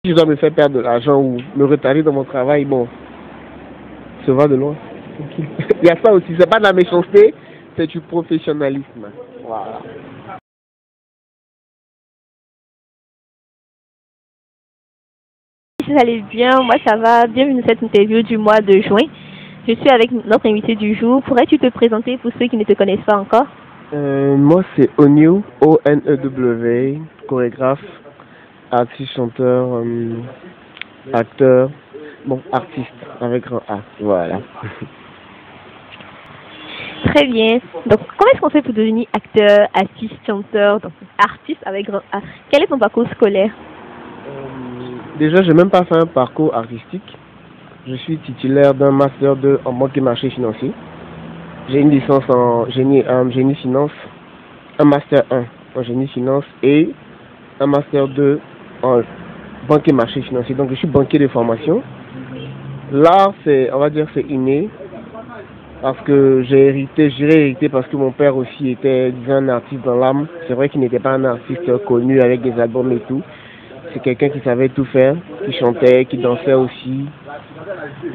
Si je dois me faire perdre de l'argent ou me retarder dans mon travail, bon, ça va de loin. Il y a ça aussi, c'est pas de la méchanceté, c'est du professionnalisme. Voilà. Si ça allait bien, moi ça va. Bienvenue à cette interview du mois de juin. Je suis avec notre invité du jour. Pourrais-tu te présenter pour ceux qui ne te connaissent pas encore? Moi c'est Onew, O-N-E-W, chorégraphe, artiste, chanteur, acteur, bon, artiste avec un A, voilà. Très bien. Donc, comment est-ce qu'on fait pour devenir acteur, artiste, chanteur, donc artiste avec grand A? Quel est ton parcours scolaire? Déjà, j'ai même pas fait un parcours artistique. Je suis titulaire d'un master 2 en banque et marché financier. J'ai une licence en génie finance, un master 1 en génie finance et un master 2 en banque et marché financier. Donc, je suis banquier de formation. L'art, on va dire, c'est inné. Parce que j'ai hérité parce que mon père aussi était, disons, un artiste dans l'âme. C'est vrai qu'il n'était pas un artiste connu avec des albums et tout. C'est quelqu'un qui savait tout faire, qui chantait, qui dansait aussi.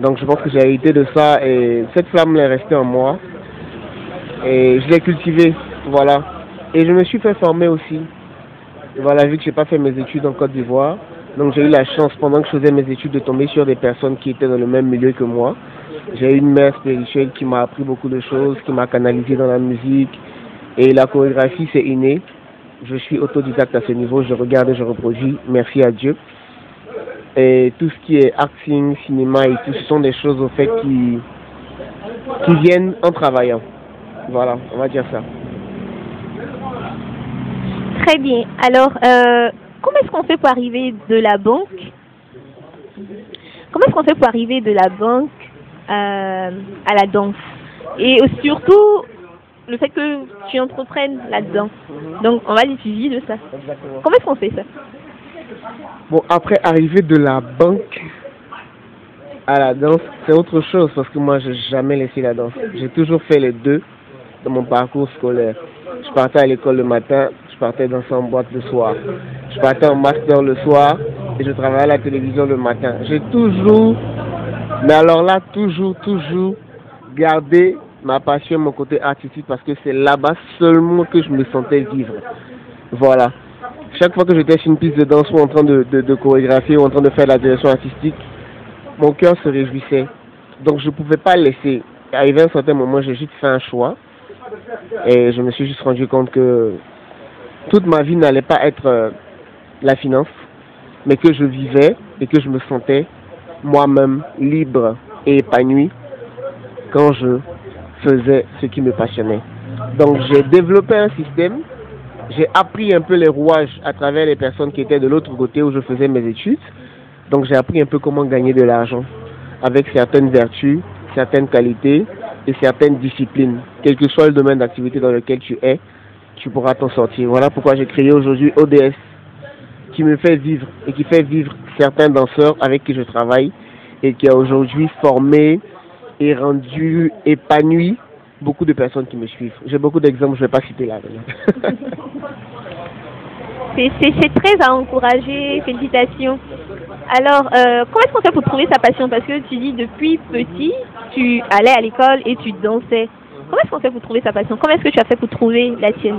Donc je pense que j'ai hérité de ça et cette flamme est restée en moi. Et je l'ai cultivée, voilà. Et je me suis fait former aussi. Voilà, vu que j'ai pas fait mes études en Côte d'Ivoire. Donc j'ai eu la chance, pendant que je faisais mes études, de tomber sur des personnes qui étaient dans le même milieu que moi. J'ai eu une mère spirituelle qui m'a appris beaucoup de choses, qui m'a canalisé dans la musique. Et la chorégraphie, c'est inné. Je suis autodidacte à ce niveau, je regarde et je reproduis, merci à Dieu. Et tout ce qui est acting, cinéma et tout, ce sont des choses au fait qui viennent en travaillant. Voilà, on va dire ça. Très bien. Alors, comment est-ce qu'on fait pour arriver de la banque? Comment est-ce qu'on fait pour arriver de la banque à la danse? Et surtout, le fait que tu entreprennes là-dedans. Donc, on va l'étudier de ça. Exactement. Comment est-ce qu'on fait ça? Bon, après, arriver de la banque à la danse, c'est autre chose parce que moi, j'ai jamais laissé la danse. J'ai toujours fait les deux dans mon parcours scolaire. Je partais à l'école le matin, je partais danser en boîte le soir. Je partais en master le soir et je travaillais à la télévision le matin. J'ai toujours, mais alors là, toujours gardé ma passion, mon côté artistique parce que c'est là-bas seulement que je me sentais vivre. Voilà. Chaque fois que j'étais sur une piste de danse ou en train de chorégraphier ou en train de faire de la direction artistique, mon cœur se réjouissait. Donc je ne pouvais pas laisser. Arrivé à un certain moment, j'ai juste fait un choix et je me suis juste rendu compte que toute ma vie n'allait pas être la finance, mais que je vivais et que je me sentais moi-même libre et épanoui quand je faisais ce qui me passionnait. Donc j'ai développé un système, j'ai appris un peu les rouages à travers les personnes qui étaient de l'autre côté où je faisais mes études. Donc j'ai appris un peu comment gagner de l'argent avec certaines vertus, certaines qualités et certaines disciplines. Quel que soit le domaine d'activité dans lequel tu es, tu pourras t'en sortir. Voilà pourquoi j'ai créé aujourd'hui ODS qui me fait vivre et qui fait vivre certains danseurs avec qui je travaille et qui a aujourd'hui formé et rendu épanoui beaucoup de personnes qui me suivent. J'ai beaucoup d'exemples, je ne vais pas citer là. C'est très à encourager, félicitations. Alors, comment est-ce qu'on fait pour trouver sa passion? Parce que tu dis depuis petit, tu allais à l'école et tu dansais. Comment est-ce qu'on fait pour trouver sa passion? Comment est-ce que tu as fait pour trouver la tienne?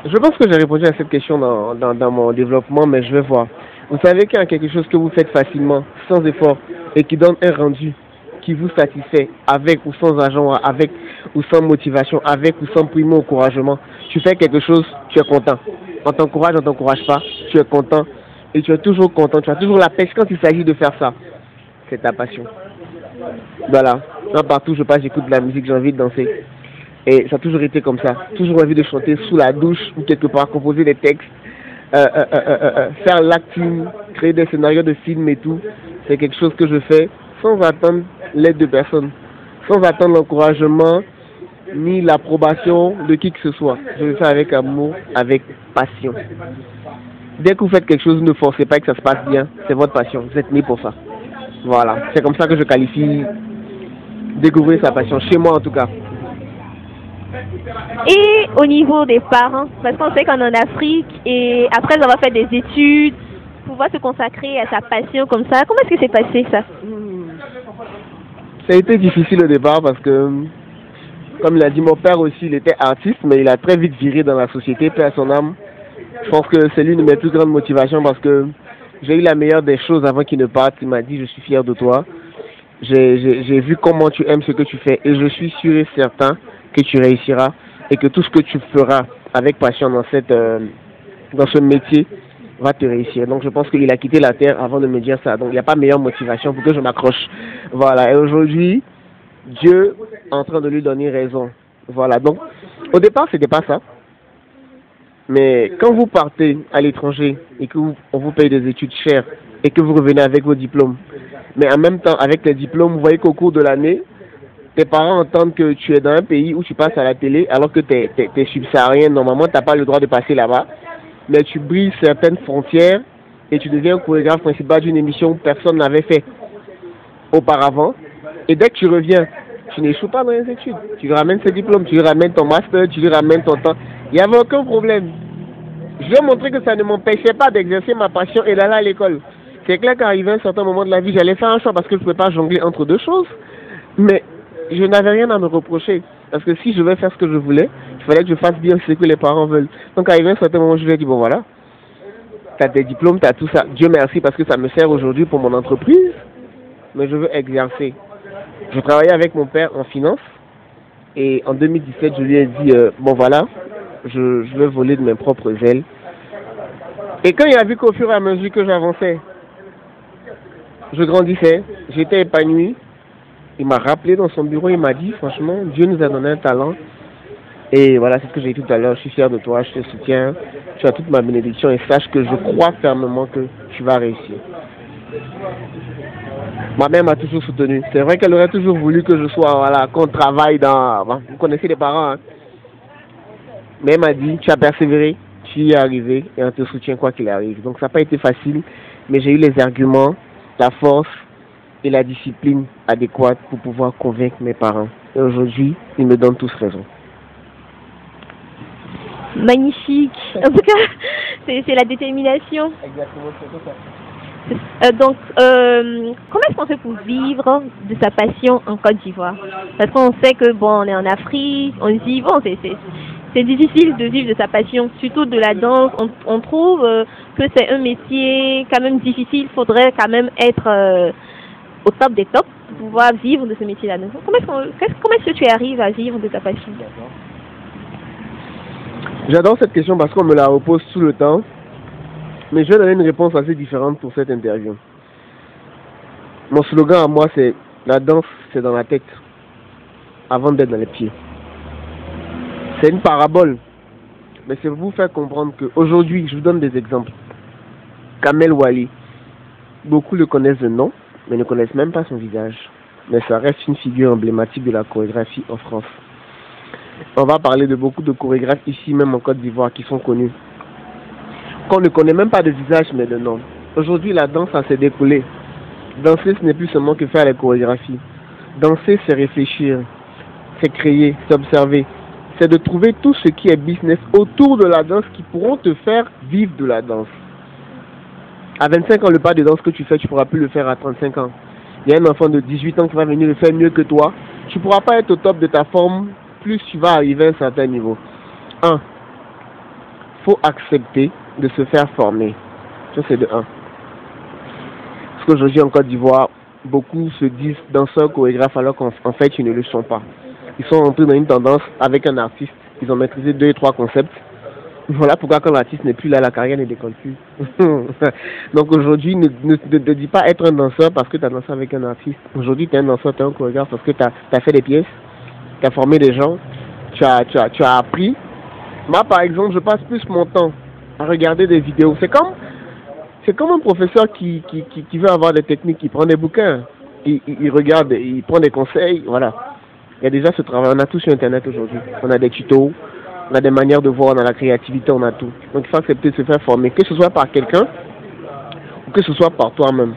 Je pense que j'ai répondu à cette question dans mon développement, mais je vais voir. Vous savez qu'il y a quelque chose que vous faites facilement, sans effort, et qui donne un rendu qui vous satisfait, avec ou sans argent, avec ou sans motivation, avec ou sans primo encouragement. Tu fais quelque chose, tu es content. On t'encourage, on t'encourage pas, tu es content. Et tu es toujours content, tu as toujours la pêche quand il s'agit de faire ça. C'est ta passion. Voilà. Là, partout je passe, j'écoute de la musique, j'ai envie de danser. Et ça a toujours été comme ça. Toujours envie de chanter sous la douche ou quelque part, composer des textes, faire l'acting, créer des scénarios de films et tout. C'est quelque chose que je fais sans attendre l'aide de personne, sans attendre l'encouragement ni l'approbation de qui que ce soit. Je le fais avec amour, avec passion. Dès que vous faites quelque chose, ne forcez pas que ça se passe bien. C'est votre passion. Vous êtes né pour ça. Voilà. C'est comme ça que je qualifie découvrir sa passion. Chez moi, en tout cas. Et au niveau des parents, parce qu'on sait qu'en Afrique, et après avoir fait des études, pouvoir se consacrer à sa passion comme ça? Comment est-ce que c'est passé ça? Ça a été difficile au départ parce que, comme l'a dit mon père aussi, il était artiste, mais il a très vite viré dans la société, paix à son âme. Je pense que c'est l'une de mes plus grandes motivations parce que j'ai eu la meilleure des choses avant qu'il ne parte. Il m'a dit, je suis fier de toi. J'ai vu comment tu aimes ce que tu fais et je suis sûr et certain que tu réussiras et que tout ce que tu feras avec passion dans ce métier va te réussir. Donc je pense qu'il a quitté la terre avant de me dire ça. Donc il n'y a pas meilleure motivation pour que je m'accroche. Voilà. Et aujourd'hui, Dieu est en train de lui donner raison. Voilà. Donc au départ, c'était pas ça. Mais quand vous partez à l'étranger et qu'on vous paye des études chères et que vous revenez avec vos diplômes, mais en même temps, avec les diplômes, vous voyez qu'au cours de l'année, tes parents entendent que tu es dans un pays où tu passes à la télé alors que tu es subsaharien. Normalement, tu n'as pas le droit de passer là-bas. Mais tu brises certaines frontières et tu deviens chorégraphe principal d'une émission où personne n'avait fait auparavant. Et dès que tu reviens, tu n'échoues pas dans les études. Tu lui ramènes ce diplôme, tu lui ramènes ton master, tu lui ramènes ton temps. Il n'y avait aucun problème. Je vais montrer que ça ne m'empêchait pas d'exercer ma passion et d'aller à l'école. C'est clair qu'arrivé à un certain moment de la vie, j'allais faire un choix parce que je ne pouvais pas jongler entre deux choses. Mais je n'avais rien à me reprocher. Parce que si je vais faire ce que je voulais, il fallait que je fasse bien ce que les parents veulent. Donc arrivé à un certain moment, je lui ai dit, bon voilà, tu as tes diplômes, tu as tout ça. Dieu merci parce que ça me sert aujourd'hui pour mon entreprise. Mais je veux exercer. Je travaillais avec mon père en finance. Et en 2017, je lui ai dit, bon voilà, je vais voler de mes propres ailes. Et quand il a vu qu'au fur et à mesure que j'avançais, je grandissais, j'étais épanoui. Il m'a rappelé dans son bureau, il m'a dit, franchement, Dieu nous a donné un talent. Et voilà, c'est ce que j'ai dit tout à l'heure, je suis fier de toi, je te soutiens, tu as toute ma bénédiction et sache que je crois fermement que tu vas réussir. Ma mère m'a toujours soutenu. C'est vrai qu'elle aurait toujours voulu que je sois, voilà, qu'on travaille dans... Bon, vous connaissez les parents, hein. Mais elle m'a dit, tu as persévéré, tu y es arrivé et on te soutient quoi qu'il arrive. Donc ça n'a pas été facile, mais j'ai eu les arguments, la force et la discipline adéquate pour pouvoir convaincre mes parents. Et aujourd'hui, ils me donnent tous raison. Magnifique. En tout cas, c'est la détermination. Exactement, c'est ça. Donc, comment est-ce qu'on fait pour vivre de sa passion en Côte d'Ivoire? Parce qu'on sait que, bon, on est en Afrique, on dit, bon, c'est difficile de vivre de sa passion, surtout de la danse. On trouve que c'est un métier quand même difficile. Il faudrait quand même être au top des tops pour pouvoir vivre de ce métier-là. Comment est-ce que tu arrives à vivre de ta passion? J'adore cette question parce qu'on me la repose tout le temps. Mais je vais donner une réponse assez différente pour cette interview. Mon slogan à moi, c'est la danse, c'est dans la tête, avant d'être dans les pieds. C'est une parabole, mais c'est pour vous faire comprendre qu'aujourd'hui, je vous donne des exemples. Kamel Wally, beaucoup le connaissent de nom, mais ne connaissent même pas son visage. Mais ça reste une figure emblématique de la chorégraphie en France. On va parler de beaucoup de chorégraphes ici, même en Côte d'Ivoire, qui sont connus. Qu'on ne connaît même pas de visage, mais de nom. Aujourd'hui, la danse, ça s'est découlé. Danser, ce n'est plus seulement que faire les chorégraphies. Danser, c'est réfléchir, c'est créer, c'est observer. C'est de trouver tout ce qui est business autour de la danse qui pourront te faire vivre de la danse. À 25 ans, le pas de danse que tu fais, tu ne pourras plus le faire à 35 ans. Il y a un enfant de 18 ans qui va venir le faire mieux que toi. Tu ne pourras pas être au top de ta forme plus tu vas arriver à un certain niveau. 1. Faut accepter de se faire former. Ça, c'est de 1. Parce qu'aujourd'hui, en Côte d'Ivoire, beaucoup se disent danseurs, chorégraphes, alors qu'en fait, ils ne le sont pas. Ils sont entrés dans une tendance avec un artiste. Ils ont maîtrisé 2 et 3 concepts. Voilà pourquoi quand l'artiste n'est plus là, la carrière ne décolle plus. Donc aujourd'hui, ne dis pas être un danseur parce que tu as dansé avec un artiste. Aujourd'hui, tu es un danseur, tu es un chorégraphe parce que tu as fait des pièces, tu as formé des gens, tu as appris. Moi, par exemple, je passe plus mon temps à regarder des vidéos. C'est comme un professeur qui veut avoir des techniques, il prend des bouquins, il regarde, il prend des conseils, voilà. Il y a déjà ce travail, on a tout sur Internet aujourd'hui. On a des tutos, on a des manières de voir, on a la créativité, on a tout. Donc il faut accepter de se faire former, que ce soit par quelqu'un ou que ce soit par toi-même.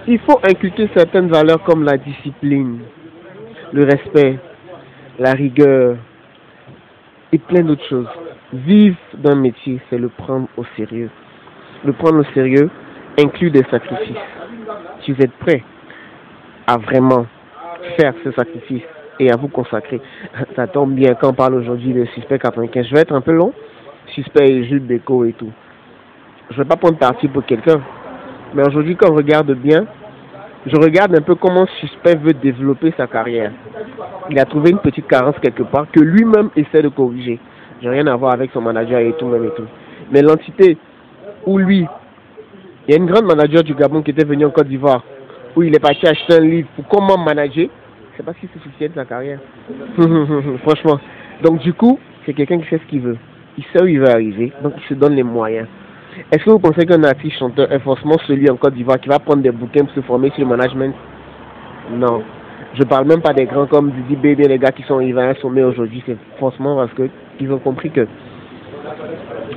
Il faut inculquer certaines valeurs comme la discipline, le respect, la rigueur et plein d'autres choses. Vivre d'un métier, c'est le prendre au sérieux. le prendre au sérieux inclut des sacrifices. Si vous êtes prêt à vraiment faire ce sacrifice et à vous consacrer, ça tombe bien quand on parle aujourd'hui de Suspect 95. Je vais être un peu long, Suspect et Jules Bécaud et tout. Je ne vais pas prendre parti pour quelqu'un, mais aujourd'hui quand on regarde bien, je regarde un peu comment Suspect veut développer sa carrière. Il a trouvé une petite carence quelque part que lui-même essaie de corriger. J'ai rien à voir avec son manager et tout, même et tout. Mais l'entité où lui, il y a une grande manager du Gabon qui était venue en Côte d'Ivoire, où il est parti acheter un livre pour comment manager. C'est pas si c'est suffisant de sa carrière. Franchement. Donc du coup, c'est quelqu'un qui sait ce qu'il veut. Il sait où il veut arriver, donc il se donne les moyens. Est-ce que vous pensez qu'un artiste chanteur est forcément celui en Côte d'Ivoire qui va prendre des bouquins pour se former sur le management? Non. Je parle même pas des grands comme Didi B, les gars qui sont arrivés à un sommet aujourd'hui. C'est forcément parce qu'ils ont compris que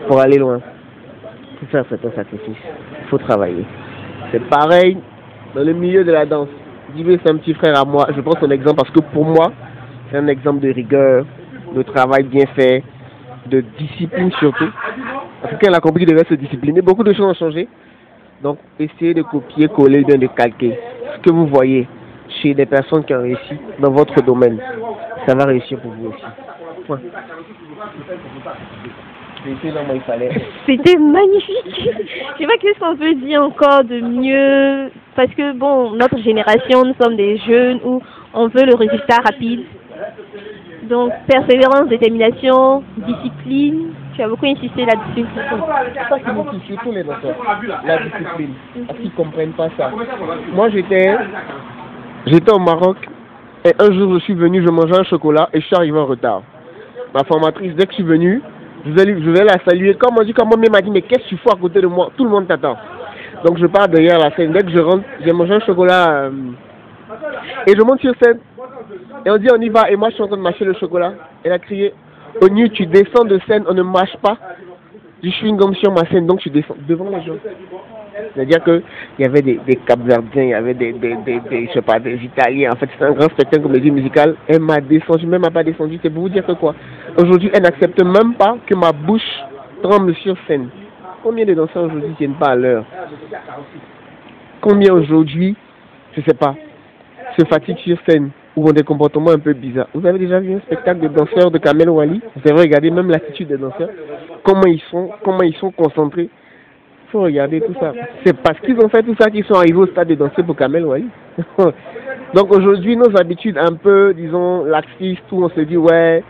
pour aller loin, pour faire certains sacrifices, il faut travailler. C'est pareil dans le milieu de la danse. Didi B, c'est un petit frère à moi. Je prends son exemple parce que pour moi, c'est un exemple de rigueur, de travail bien fait, de discipline surtout. Parce qu'elle a compris qu'il devait se discipliner. Beaucoup de choses ont changé. Donc, essayez de copier, coller, bien de calquer. Ce que vous voyez chez des personnes qui ont réussi dans votre domaine, ça va réussir pour vous aussi. Point. C'était magnifique. Je sais pas qu'est-ce qu'on peut dire encore de mieux. Parce que, bon, notre génération, nous sommes des jeunes où on veut le résultat rapide. Donc, persévérance, détermination, discipline. Tu as beaucoup insisté là-dessus. C'est ça qui motive surtout les danseurs. La discipline. Parce qu'ils ne comprennent pas ça. Moi, j'étais au Maroc et un jour, je suis venu, je mangeais un chocolat et je suis arrivé en retard. Ma formatrice, dès que je suis venu, je vais la saluer. Comme on dit, comme elle m'a dit, mais qu'est-ce que tu fais à côté de moi? Tout le monde t'attend. Donc, je pars derrière la scène. Dès que je rentre, j'ai mangé un chocolat et je monte sur scène. Et on dit on y va, et moi je suis en train de mâcher le chocolat. Elle a crié, Onu, tu descends de scène, on ne mâche pas du chewing-gum sur ma scène, donc tu descends devant les gens. C'est-à-dire qu'il y avait des Cap-Verdiens, il y avait je sais pas, des Italiens. En fait, c'est un grand spectacle comédie musicale. Elle m'a descendu, même elle m'a pas descendu. C'est pour vous dire que quoi? Aujourd'hui, elle n'accepte même pas que ma bouche tremble sur scène. Combien de danseurs aujourd'hui ne tiennent pas à l'heure? Combien aujourd'hui, je sais pas, se fatiguent sur scène ou ont des comportements un peu bizarres? Vous avez déjà vu un spectacle de danseurs de Kamel Wally? Vous avez regardé même l'attitude des danseurs, comment ils sont concentrés. Il faut regarder tout ça. C'est parce qu'ils ont fait tout ça qu'ils sont arrivés au stade de danser pour Kamel Wally. Donc aujourd'hui, nos habitudes un peu, disons, laxistes, où on se dit, ouais,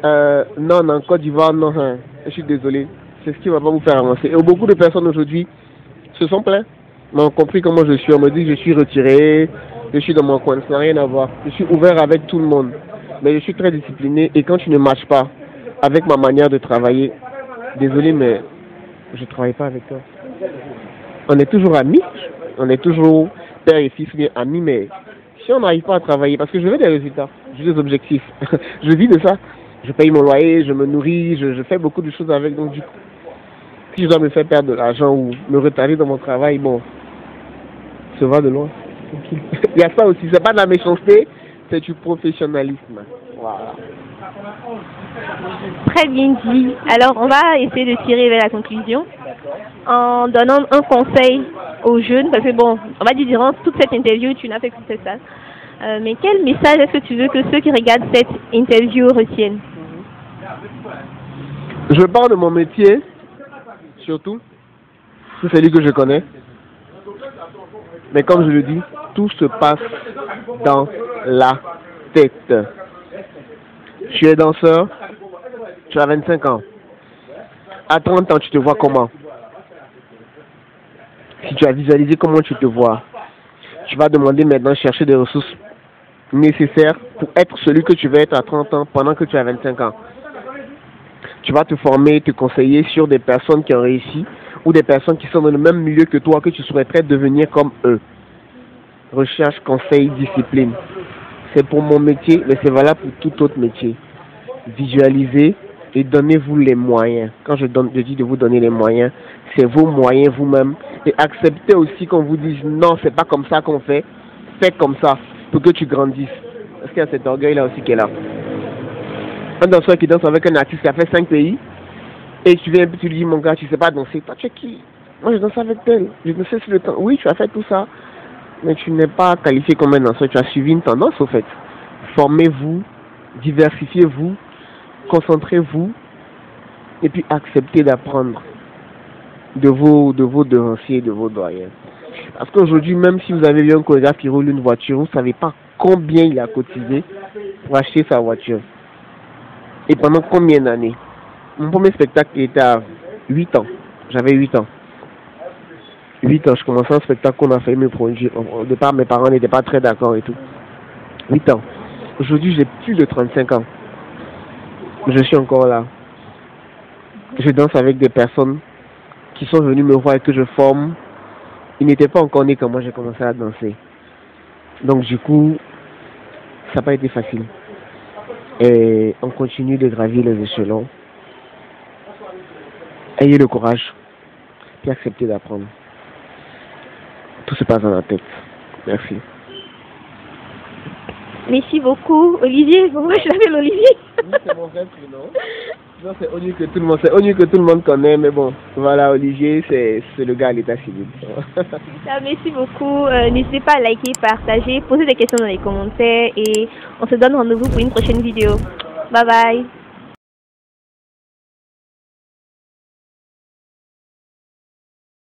non, en Côte d'Ivoire, non, hein, je suis désolé, c'est ce qui ne va pas vous faire avancer. Et beaucoup de personnes aujourd'hui se sont plaints, m'ont compris comment je suis. On me dit que je suis retiré, je suis dans mon coin, ça n'a rien à voir. Je suis ouvert avec tout le monde, mais je suis très discipliné. Et quand tu ne marches pas avec ma manière de travailler, désolé, mais je ne travaille pas avec toi. On est toujours amis, on est toujours père et fils, amis, mais si on n'arrive pas à travailler, parce que je veux des résultats, j'ai des objectifs, je vis de ça, je paye mon loyer, je me nourris, je fais beaucoup de choses avec, donc du coup, si je dois me faire perdre de l'argent ou me retarder dans mon travail, bon, ça va de loin. Il y a ça aussi, c'est pas de la méchanceté, c'est du professionnalisme. Voilà. Très bien dit. Alors, on va essayer de tirer vers la conclusion en donnant un conseil aux jeunes, parce que bon, on va dire durant toute cette interview, tu n'as fait que ça. Mais quel message est-ce que tu veux que ceux qui regardent cette interview retiennent? Je parle de mon métier, surtout, c'est celui que je connais. Mais comme je le dis, tout se passe dans la tête. Tu es danseur, tu as 25 ans. À 30 ans, tu te vois comment? Si tu as visualisé comment tu te vois, tu vas demander maintenant de chercher des ressources nécessaires pour être celui que tu veux être à 30 ans pendant que tu as 25 ans. Tu vas te former, te conseiller sur des personnes qui ont réussi ou des personnes qui sont dans le même milieu que toi, que tu souhaiterais devenir comme eux. Recherche, conseil, discipline. C'est pour mon métier, mais c'est valable pour tout autre métier. Visualisez et donnez-vous les moyens. Quand je dis de vous donner les moyens, c'est vos moyens vous-même. Et acceptez aussi qu'on vous dise non, c'est pas comme ça qu'on fait. Fais comme ça pour que tu grandisses. Parce qu'il y a cet orgueil-là aussi qui est là. Un danseur qui danse avec un artiste qui a fait 5 pays, et tu viens et tu lui dis, mon gars, tu sais pas danser. Toi, tu es qui? Moi, je danse avec elle. Je ne sais si le temps. Oui, tu as fait tout ça, mais tu n'es pas qualifié comme un danseur. Tu as suivi une tendance, au fait. Formez-vous, diversifiez-vous, concentrez-vous, et puis acceptez d'apprendre de vos devanciers, de vos doyens. Parce qu'aujourd'hui, même si vous avez vu un chorégraphe qui roule une voiture, vous ne savez pas combien il a cotisé pour acheter sa voiture. Et pendant combien d'années? Mon premier spectacle était à 8 ans. J'avais 8 ans. 8 ans, je commençais un spectacle qu'on a fait me produire. Au départ, mes parents n'étaient pas très d'accord et tout. 8 ans. Aujourd'hui, j'ai plus de 35 ans. Je suis encore là. Je danse avec des personnes qui sont venues me voir et que je forme. Ils n'étaient pas encore nés quand moi j'ai commencé à danser. Donc du coup, ça n'a pas été facile. Et on continue de gravir les échelons. Ayez le courage, puis acceptez d'apprendre. Tout se passe dans la tête. Merci. Merci beaucoup, Olivier. Moi, je l'appelle Olivier. Oui, c'est mon vrai prénom. Non, c'est ONU que tout le monde, c'est ONU que tout le monde connaît, mais bon, voilà, Olivier, c'est le gars à l'état civil. Merci beaucoup. N'hésitez pas à liker, partager, poser des questions dans les commentaires et on se donne rendez-vous pour une prochaine vidéo. Bye bye.